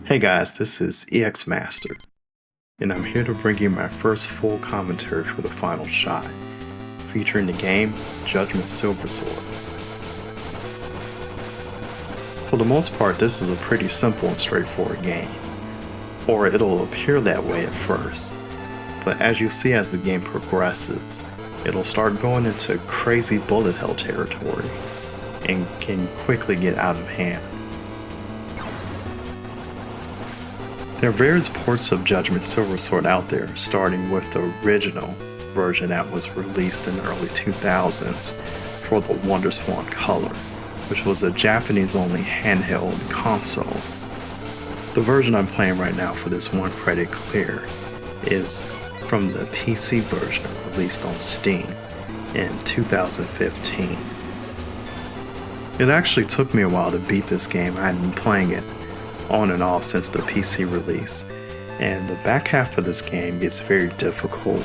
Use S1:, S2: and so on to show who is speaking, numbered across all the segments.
S1: Hey guys, this is EXMaster, and I'm here to bring you my first full commentary for the final shot, featuring the game Judgement Sliversword. For the most part, this is a pretty simple and straightforward game, or it'll appear that way at first, but as you see as the game progresses, it'll start going into crazy bullet hell territory, and can quickly get out of hand. There are various ports of Judgement Sliversword out there, starting with the original version that was released in the early 2000s for the WonderSwan Color, which was a Japanese-only handheld console. The version I'm playing right now for this one credit clear is from the PC version released on Steam in 2015. It actually took me a while to beat this game. I had been playing it on and off since the PC release, and the back half of this game gets very difficult,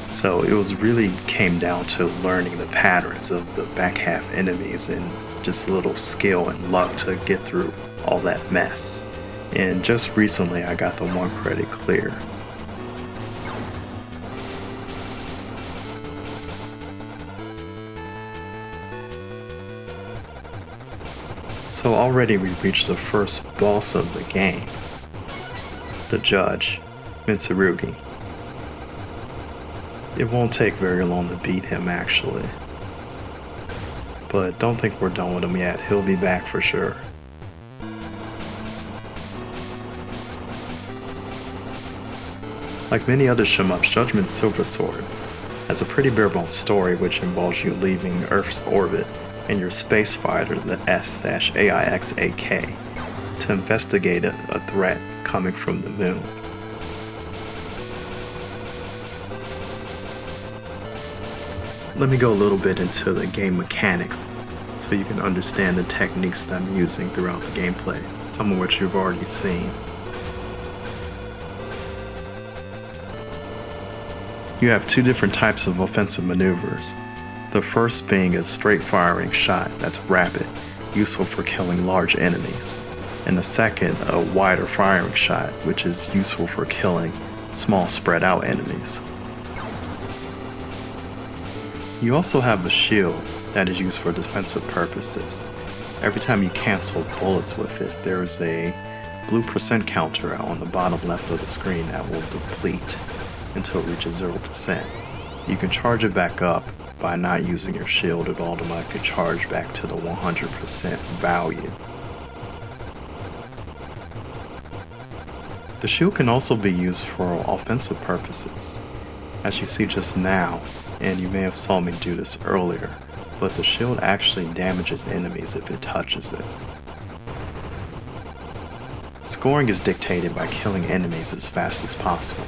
S1: so it really came down to learning the patterns of the back half enemies and just a little skill and luck to get through all that mess. And just recently I got the one credit clear. So already we reached the first boss of the game, the judge, Mitsurugi. It won't take very long to beat him actually, but don't think we're done with him yet, he'll be back for sure. Like many other shmups, Judgement Sliversword has a pretty bare-bones story which involves you leaving Earth's orbit and your space fighter, the S-AIXRK, to investigate a threat coming from the moon. Let me go a little bit into the game mechanics so you can understand the techniques that I'm using throughout the gameplay, some of which you've already seen. You have two different types of offensive maneuvers. The first being a straight firing shot that's rapid, useful for killing large enemies, and the second a wider firing shot, which is useful for killing small spread out enemies. You also have a shield that is used for defensive purposes. Every time you cancel bullets with it, there is a blue % counter on the bottom left of the screen that will deplete until it reaches 0%. You can charge it back up by not using your shield. It will automatically charge back to the 100% value. The shield can also be used for offensive purposes, as you see just now, and you may have saw me do this earlier, but the shield actually damages enemies if it touches it. Scoring is dictated by killing enemies as fast as possible.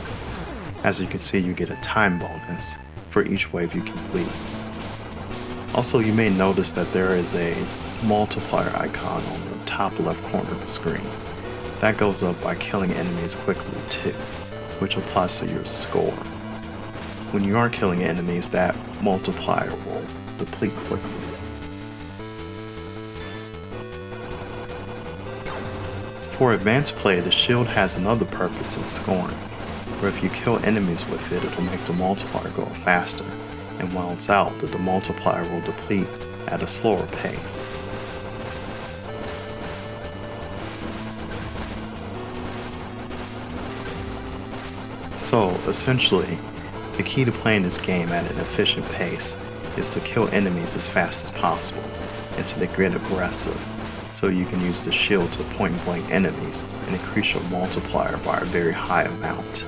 S1: As you can see, you get a time bonus for each wave you complete. Also, you may notice that there is a multiplier icon on the top left corner of the screen. That goes up by killing enemies quickly too, which applies to your score. When you aren't killing enemies, that multiplier will deplete quickly. For advanced play, the shield has another purpose in scoring, where if you kill enemies with it, it'll make the multiplier go faster, and while it's out, the multiplier will deplete at a slower pace. So, essentially, the key to playing this game at an efficient pace is to kill enemies as fast as possible, and to get aggressive, so you can use the shield to point blank enemies and increase your multiplier by a very high amount.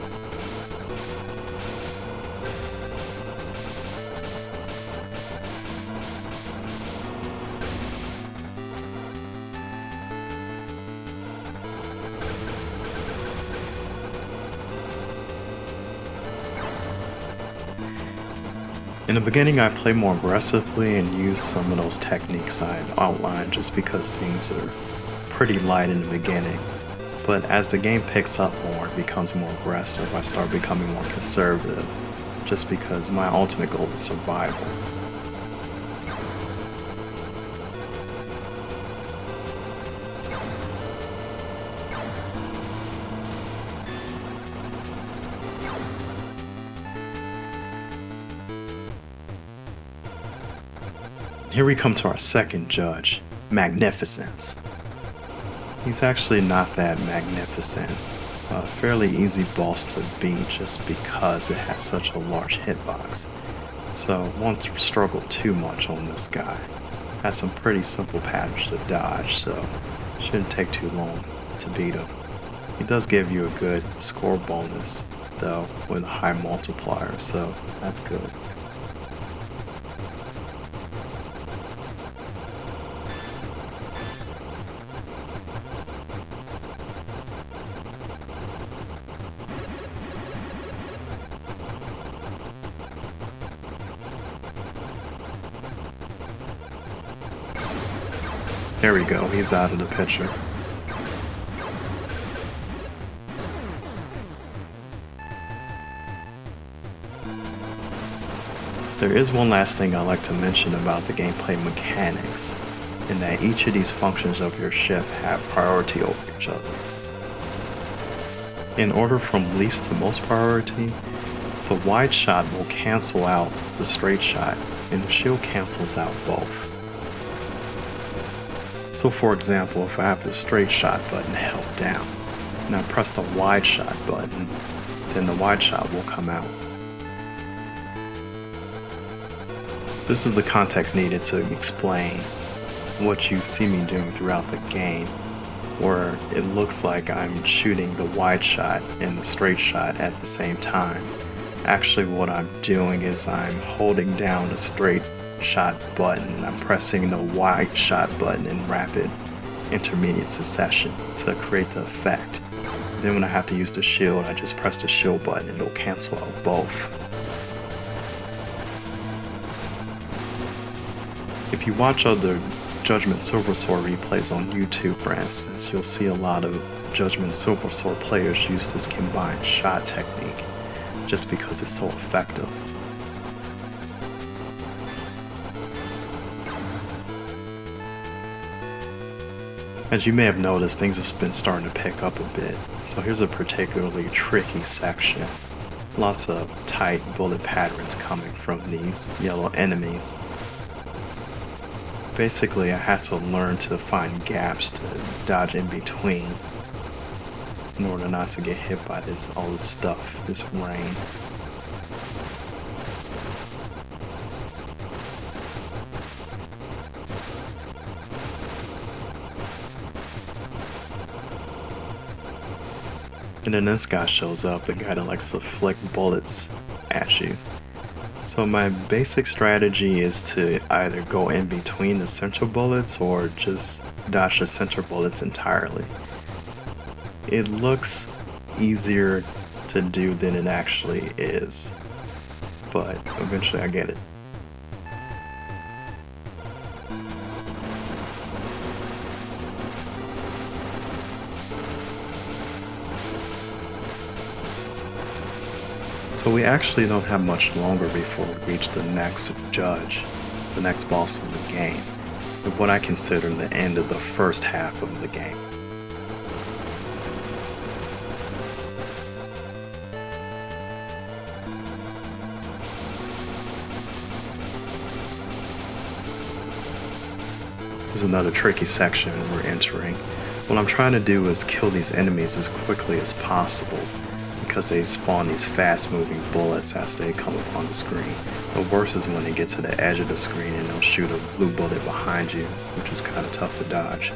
S1: In the beginning, I played more aggressively and used some of those techniques I outlined just because things are pretty light in the beginning. But as the game picks up more and becomes more aggressive, I start becoming more conservative just because my ultimate goal is survival. Here we come to our second judge, Magnificence. He's actually not that magnificent. A fairly easy boss to beat just because it has such a large hitbox. So won't struggle too much on this guy. Has some pretty simple patterns to dodge, so shouldn't take too long to beat him. He does give you a good score bonus though with a high multiplier, so that's good. There we go, he's out of the picture. There is one last thing I'd like to mention about the gameplay mechanics, in that each of these functions of your ship have priority over each other. In order from least to most priority, the wide shot will cancel out the straight shot, and the shield cancels out both. So for example, if I have the straight shot button held down, and I press the wide shot button, then the wide shot will come out. This is the context needed to explain what you see me doing throughout the game, where it looks like I'm shooting the wide shot and the straight shot at the same time. Actually what I'm doing is I'm holding down the straight shot button, I'm pressing the wide shot button in rapid intermediate succession to create the effect. Then when I have to use the shield, I just press the shield button and it'll cancel out both. If you watch other Judgement Sliversword replays on YouTube, for instance, you'll see a lot of Judgement Sliversword players use this combined shot technique just because it's so effective. As you may have noticed, things have been starting to pick up a bit, so here's a particularly tricky section. Lots of tight bullet patterns coming from these yellow enemies. Basically, I had to learn to find gaps to dodge in between in order not to get hit by all this stuff, this rain. And then this guy shows up, the guy that likes to flick bullets at you. So my basic strategy is to either go in between the center bullets or just dodge the center bullets entirely. It looks easier to do than it actually is, but eventually I get it. So we actually don't have much longer before we reach the next judge, the next boss in the game, and what I consider the end of the first half of the game. There's another tricky section we're entering. What I'm trying to do is kill these enemies as quickly as possible, because they spawn these fast moving bullets as they come upon the screen. The worst is when they get to the edge of the screen and they'll shoot a blue bullet behind you, which is kind of tough to dodge.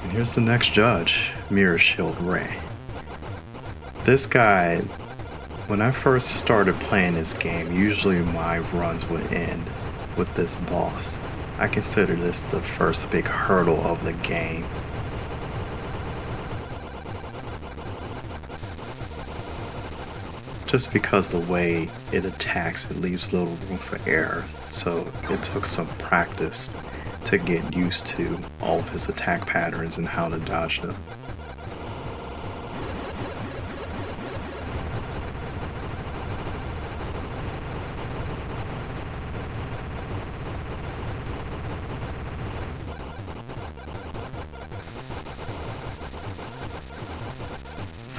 S1: And here's the next judge, Mirror Shield Ray. This guy, when I first started playing this game, usually my runs would end with this boss. I consider this the first big hurdle of the game. Just because the way it attacks, it leaves little room for error, so it took some practice to get used to all of his attack patterns and how to dodge them.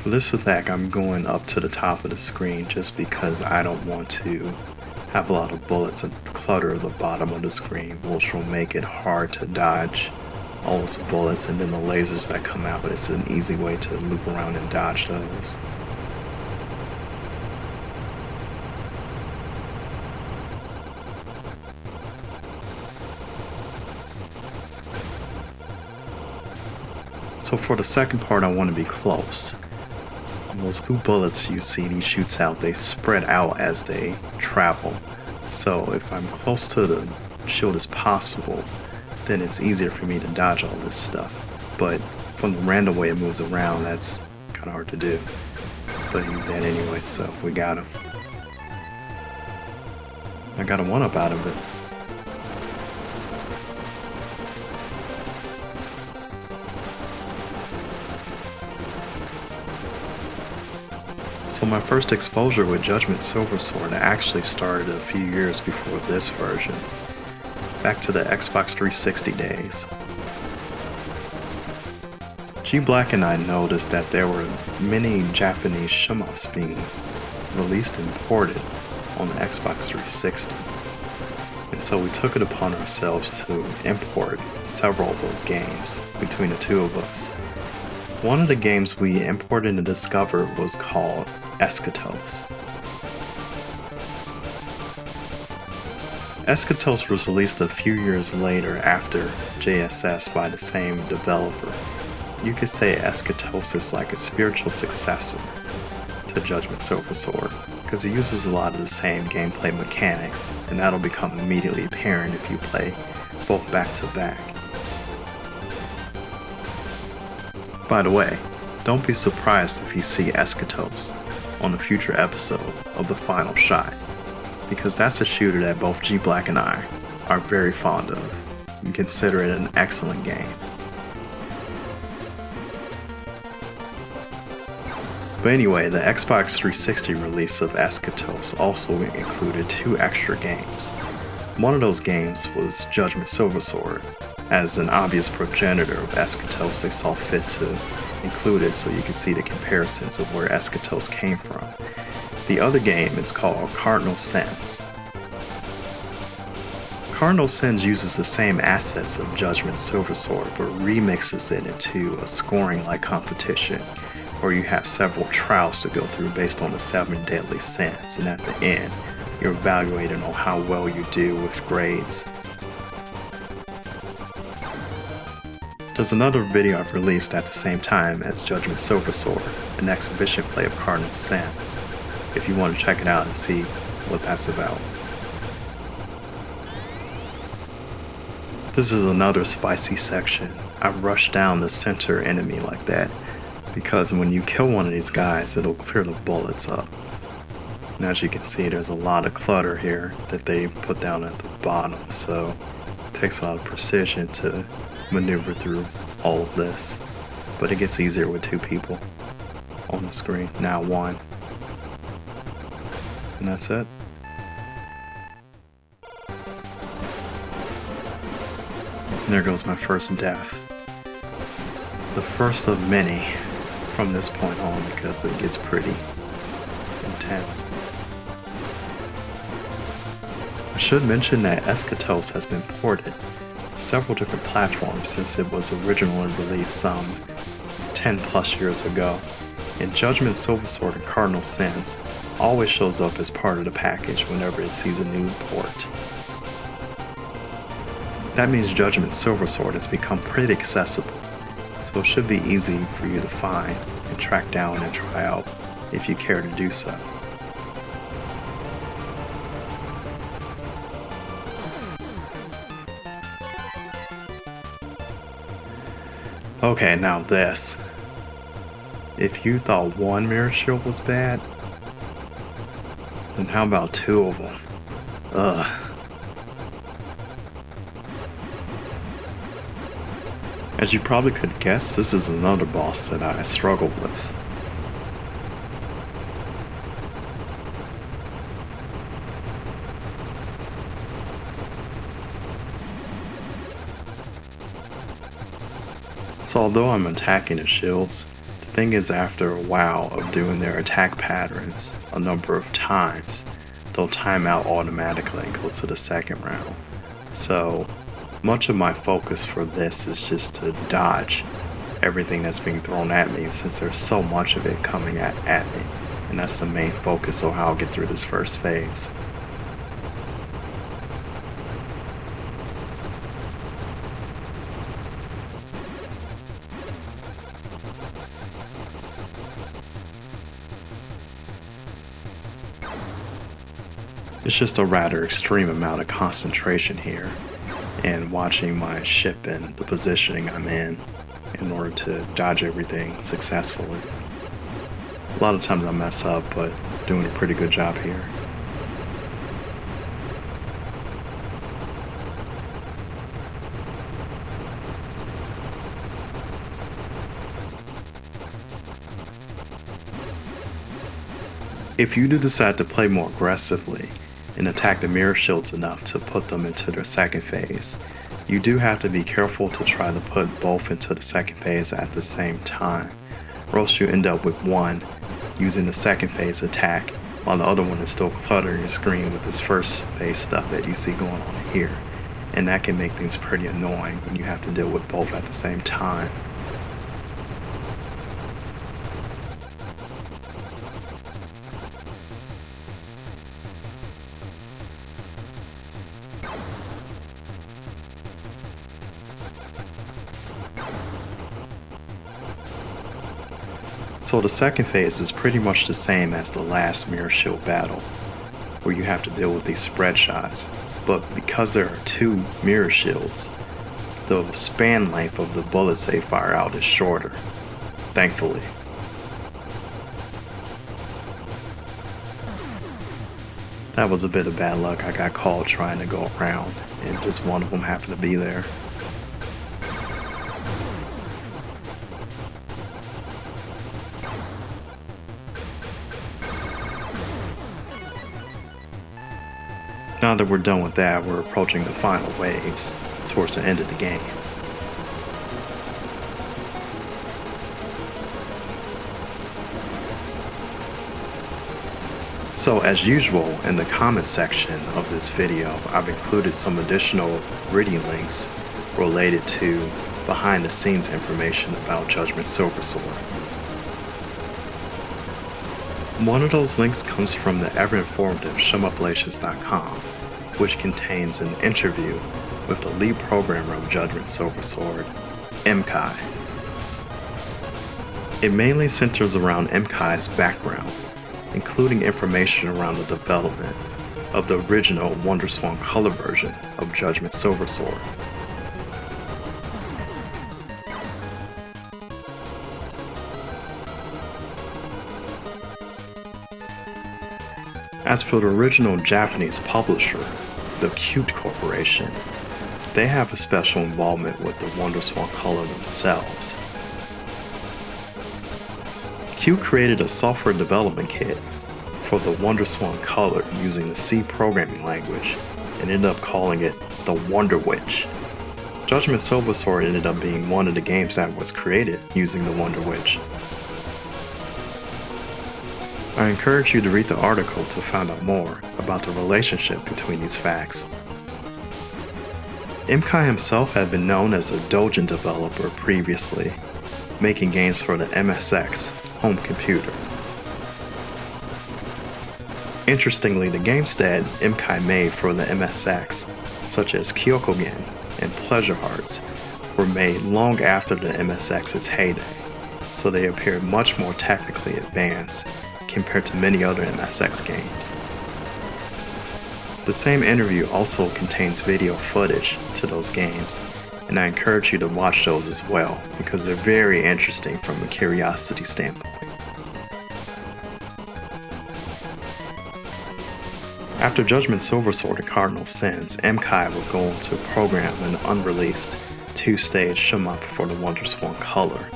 S1: For For this attack, I'm going up to the top of the screen just because I don't want to have a lot of bullets and clutter the bottom of the screen, which will make it hard to dodge all those bullets, and then the lasers that come out, but it's an easy way to loop around and dodge those. So for the second part, I want to be close. Those blue bullets you see he shoots out, they spread out as they travel. So if I'm close to the shield as possible, then it's easier for me to dodge all this stuff. But from the random way it moves around, that's kind of hard to do. But he's dead anyway, so we got him. I got a 1-up out of it. So my first exposure with Judgement Sliversword actually started a few years before this version, back to the Xbox 360 days. G Black and I noticed that there were many Japanese shmups being released and ported on the Xbox 360, and so we took it upon ourselves to import several of those games between the two of us. One of the games we imported and discovered was called S-AIXRK. S-AIXRK was released a few years later after JSS by the same developer. You could say S-AIXRK is like a spiritual successor to Judgement Sliversword, because it uses a lot of the same gameplay mechanics, and that'll become immediately apparent if you play both back to back. By the way, don't be surprised if you see S-AIXRK on a future episode of The Final Shot, because that's a shooter that both G Black and I are very fond of and consider it an excellent game. But anyway, the Xbox 360 release of S-AIXRK also included 2 extra games. One of those games was Judgement Sliversword. As an obvious progenitor of S-AIXRK, they saw fit to include it so you can see the comparisons of where S-AIXRK came from. The other game is called Cardinal Sins. Cardinal Sins uses the same assets of Judgement Sliversword, but remixes it into a scoring-like competition where you have several trials to go through based on the 7 deadly sins, and at the end, you're evaluated on how well you do with grades. There's another video I've released at the same time as Judgement Sliversword, an exhibition play of Cardinal Sins, if you want to check it out and see what that's about. This is another spicy section. I rushed down the center enemy like that, because when you kill one of these guys, it'll clear the bullets up. And as you can see, there's a lot of clutter here that they put down at the bottom, so it takes a lot of precision to maneuver through all of this, but it gets easier with 2 people on the screen, now 1, and that's it. And there goes my first death, the first of many from this point on, because it gets pretty intense. I should mention that S-AIXRK has been ported several different platforms since it was originally released some 10 plus years ago, and Judgement Sliversword and Cardinal Sins always shows up as part of the package whenever it sees a new port. That means Judgement Sliversword has become pretty accessible, so it should be easy for you to find and track down and try out if you care to do so. Okay, now this. If you thought 1 mirror shield was bad, then how about 2 of them? Ugh. As you probably could guess, this is another boss that I struggled with. So although I'm attacking the shields, the thing is, after a while of doing their attack patterns a number of times, they'll time out automatically and go to the second round. So much of my focus for this is just to dodge everything that's being thrown at me, since there's so much of it coming at me. And that's the main focus of how I'll get through this first phase. It's just a rather extreme amount of concentration here, and watching my ship and the positioning I'm in order to dodge everything successfully. A lot of times I mess up, but doing a pretty good job here. If you do decide to play more aggressively and attack the mirror shields enough to put them into their second phase, you do have to be careful to try to put both into the second phase at the same time, or else you end up with one using the second phase attack while the other one is still cluttering your screen with this first phase stuff that you see going on here. And that can make things pretty annoying when you have to deal with both at the same time. So the second phase is pretty much the same as the last mirror shield battle, where you have to deal with these spread shots, but because there are two mirror shields, the span length of the bullets they fire out is shorter, thankfully. That was a bit of bad luck. I got caught trying to go around, and just one of them happened to be there. Now that we're done with that, we're approaching the final waves towards the end of the game. So as usual, in the comment section of this video, I've included some additional reading links related to behind the scenes information about Judgement Sliversword. One of those links comes from the ever-informative ShemUpLations.com, which contains an interview with the lead programmer of Judgement Sliversword, M-Kai. It mainly centers around M-Kai's background, including information around the development of the original WonderSwan color version of Judgement Sliversword. As for the original Japanese publisher, the Cute Corporation, they have a special involvement with the WonderSwan color themselves. Cute created a software development kit for the WonderSwan color using the C programming language and ended up calling it the Wonder Witch. Judgement Sliversword ended up being one of the games that was created using the Wonder Witch. I encourage you to read the article to find out more about the relationship between these facts. M-Kai himself had been known as a Doujin developer previously, making games for the MSX home computer. Interestingly, the games that M-Kai made for the MSX, such as Kyokogen and Pleasure Hearts, were made long after the MSX's heyday, so they appeared much more technically advanced compared to many other MSX games. The same interview also contains video footage to those games, and I encourage you to watch those as well because they're very interesting from a curiosity standpoint. After Judgement Sliversword and Cardinal Sins, M-Kai would go on to program an unreleased two-stage shmup for the WonderSwan color,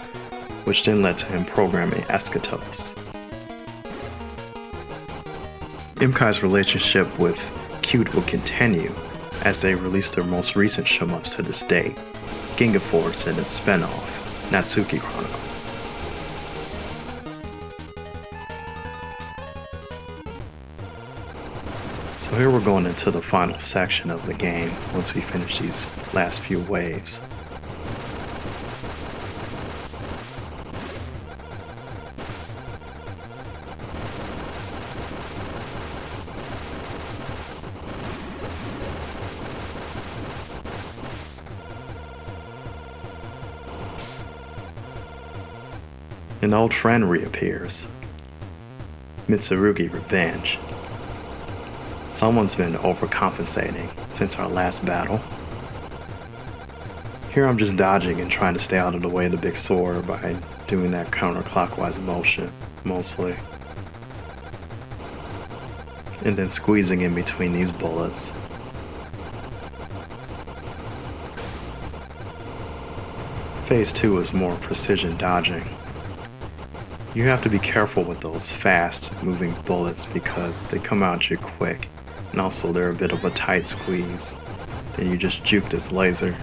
S1: which then led to him programming Eschatos. M-Kai's relationship with Cute will continue as they release their most recent shmups to this date, Ginga Force and its spin-off, Natsuki Chronicle. So here we're going into the final section of the game once we finish these last few waves. An old friend reappears. Mitsurugi Revenge. Someone's been overcompensating since our last battle. Here I'm just dodging and trying to stay out of the way of the big sword by doing that counterclockwise motion, mostly. And then squeezing in between these bullets. Phase 2 is more precision dodging. You have to be careful with those fast moving bullets because they come out you quick, and also they're a bit of a tight squeeze. Then you just juke this laser.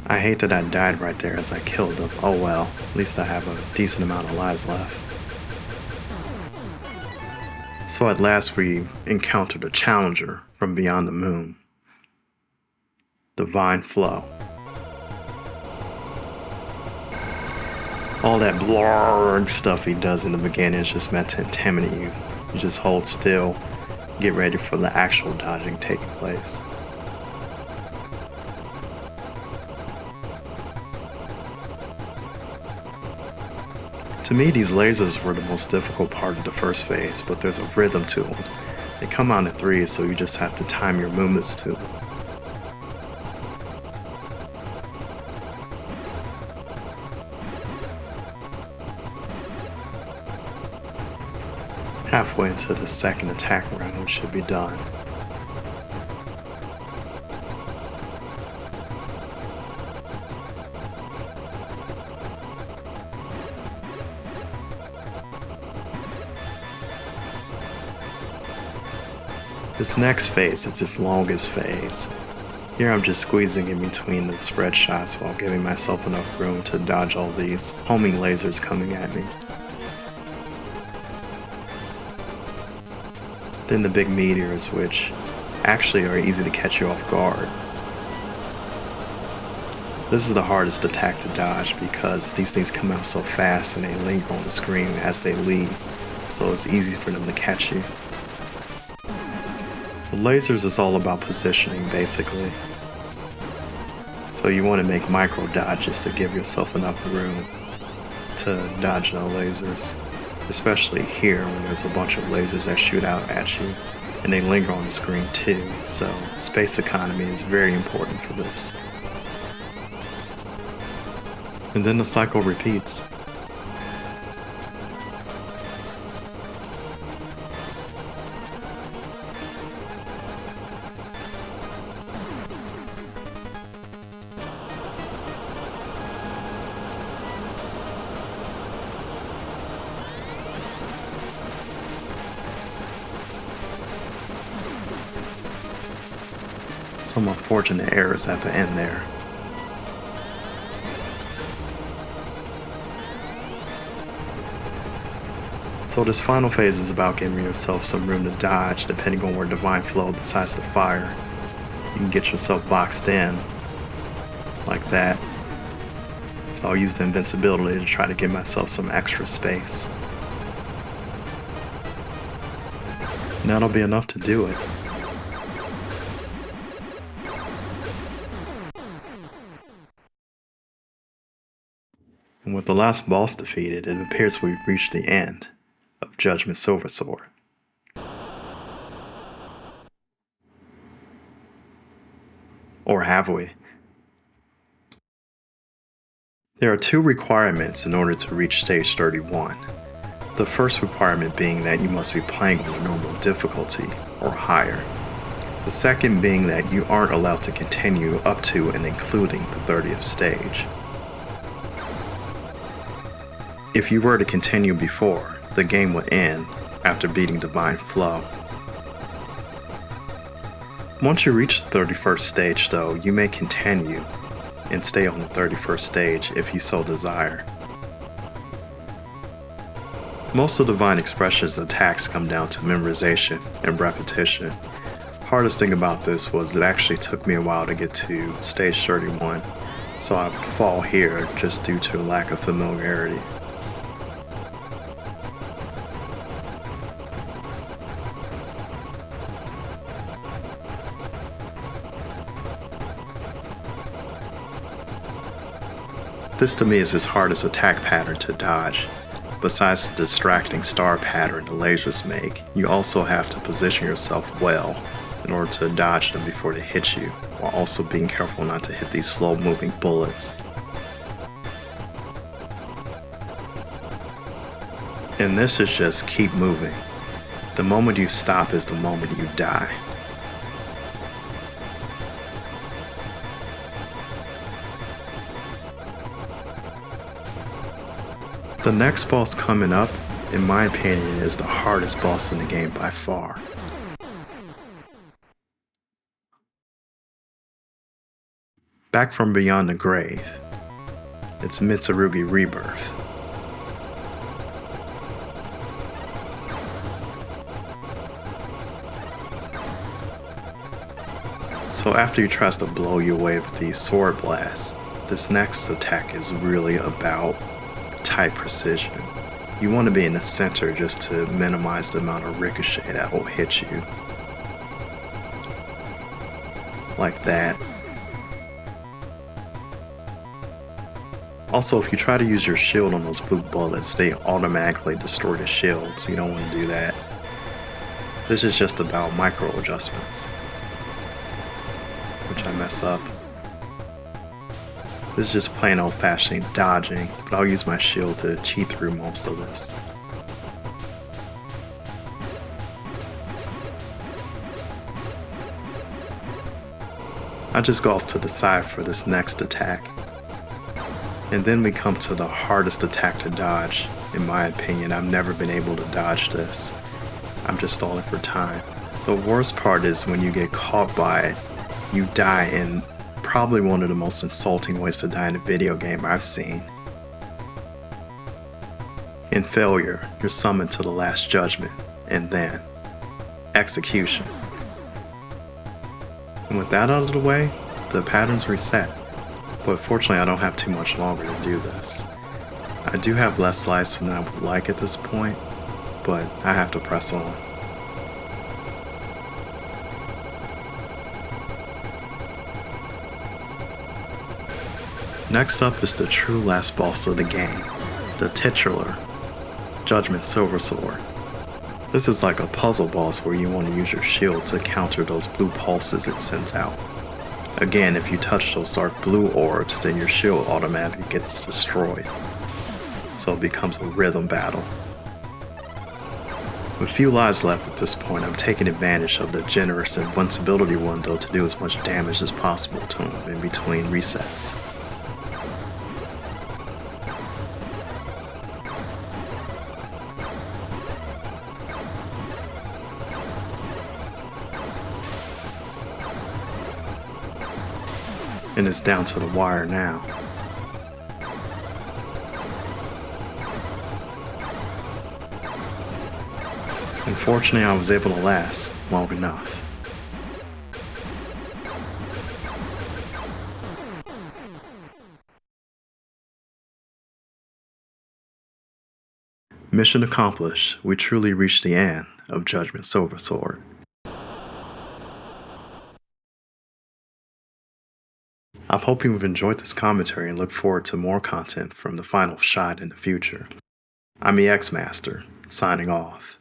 S1: I hate that I died right there as I killed them. Oh well, at least I have a decent amount of lives left. So at last we encountered a challenger from beyond the moon. Divine Flow. All that blurg stuff he does in the beginning is just meant to intimidate you. You just hold still, get ready for the actual dodging taking place. To me, these lasers were the most difficult part of the first phase, but there's a rhythm to them. They come out in threes, so you just have to time your movements to them. Halfway into the second attack round, we should be done. This next phase is its longest phase. Here I'm just squeezing in between the spread shots while giving myself enough room to dodge all these homing lasers coming at me. Then the big meteors, which actually are easy to catch you off guard. This is the hardest attack to dodge because these things come out so fast and they linger on the screen as they leave, so it's easy for them to catch you. The lasers is all about positioning, basically. So you want to make micro dodges to give yourself enough room to dodge no lasers. Especially here when there's a bunch of lasers that shoot out at you, and they linger on the screen too, so space economy is very important for this. And then the cycle repeats. Some unfortunate errors at the end there. So this final phase is about giving yourself some room to dodge depending on where Divine Flow decides to fire. You can get yourself boxed in like that. So I'll use the invincibility to try to give myself some extra space. And that'll be enough to do it. And with the last boss defeated, it appears we've reached the end of Judgement Sliversword. Or have we? There are two requirements in order to reach stage 31. The first requirement being that you must be playing on a normal difficulty or higher. The second being that you aren't allowed to continue up to and including the 30th stage. If you were to continue before, the game would end after beating Divine Flow. Once you reach the 31st stage though, you may continue and stay on the 31st stage if you so desire. Most of Divine Expression's attacks come down to memorization and repetition. Hardest thing about this was it actually took me a while to get to stage 31, so I would fall here just due to a lack of familiarity. This to me is his hardest attack pattern to dodge. Besides the distracting star pattern the lasers make, you also have to position yourself well in order to dodge them before they hit you, while also being careful not to hit these slow-moving bullets. And this is just keep moving. The moment you stop is the moment you die. The next boss coming up, in my opinion, is the hardest boss in the game by far. Back from beyond the grave, it's S-AIXRK Rebirth. So after he tries to blow you away with these sword blasts, this next attack is really about tight precision. You want to be in the center just to minimize the amount of ricochet that will hit you. Like that. Also, if you try to use your shield on those blue bullets, they automatically destroy the shield, so you don't want to do that. This is just about micro adjustments, which I mess up. This is just plain old-fashioned dodging, but I'll use my shield to cheat through most of this. I just go off to the side for this next attack. And then we come to the hardest attack to dodge. In my opinion, I've never been able to dodge this. I'm just stalling for time. The worst part is when you get caught by it, you die in probably one of the most insulting ways to die in a video game I've seen. In failure, you're summoned to the Last Judgment, and then execution. And with that out of the way, the pattern's reset. But fortunately I don't have too much longer to do this. I do have less lives than I would like at this point, but I have to press on. Next up is the true last boss of the game, the titular Judgement Sliversword. This is like a puzzle boss where you want to use your shield to counter those blue pulses it sends out. Again, if you touch those dark blue orbs, then your shield automatically gets destroyed. So it becomes a rhythm battle. With few lives left at this point, I'm taking advantage of the generous invincibility window to do as much damage as possible to him in between resets. And it's down to the wire now. Unfortunately, I was able to last long enough. Mission accomplished. We truly reached the end of Judgement Sliversword. I hope you've enjoyed this commentary and look forward to more content from the final shot in the future. I'm EXMaster, signing off.